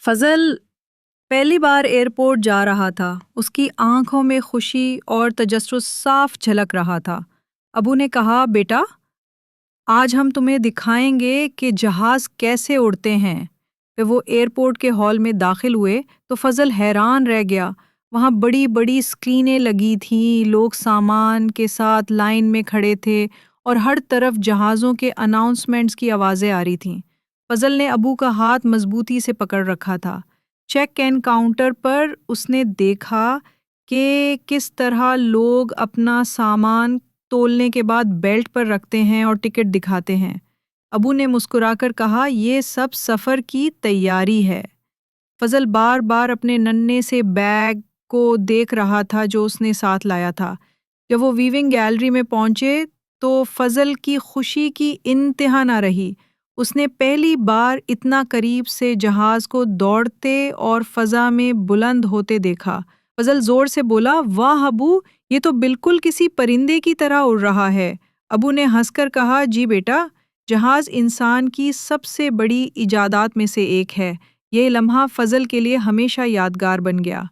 فضل پہلی بار ایئرپورٹ جا رہا تھا۔ اس کی آنکھوں میں خوشی اور تجسس صاف جھلک رہا تھا۔ ابو نے کہا، بیٹا آج ہم تمہیں دکھائیں گے کہ جہاز کیسے اڑتے ہیں۔ جب وہ ایئرپورٹ کے ہال میں داخل ہوئے تو فضل حیران رہ گیا۔ وہاں بڑی بڑی اسکرینیں لگی تھیں، لوگ سامان کے ساتھ لائن میں کھڑے تھے اور ہر طرف جہازوں کے اناؤنسمنٹس کی آوازیں آ رہی تھیں۔ فضل نے ابو کا ہاتھ مضبوطی سے پکڑ رکھا تھا۔ چیک ان کاؤنٹر پر اس نے دیکھا کہ کس طرح لوگ اپنا سامان تولنے کے بعد بیلٹ پر رکھتے ہیں اور ٹکٹ دکھاتے ہیں۔ ابو نے مسکرا کر کہا، یہ سب سفر کی تیاری ہے۔ فضل بار بار اپنے ننھے سے بیگ کو دیکھ رہا تھا جو اس نے ساتھ لایا تھا۔ جب وہ ویونگ گیلری میں پہنچے تو فضل کی خوشی کی انتہا نہ رہی۔ اس نے پہلی بار اتنا قریب سے جہاز کو دوڑتے اور فضا میں بلند ہوتے دیکھا۔ فضل زور سے بولا، واہ ابو، یہ تو بالکل کسی پرندے کی طرح اڑ رہا ہے۔ ابو نے ہنس کر کہا، جی بیٹا، جہاز انسان کی سب سے بڑی ایجادات میں سے ایک ہے۔ یہ لمحہ فضل کے لیے ہمیشہ یادگار بن گیا۔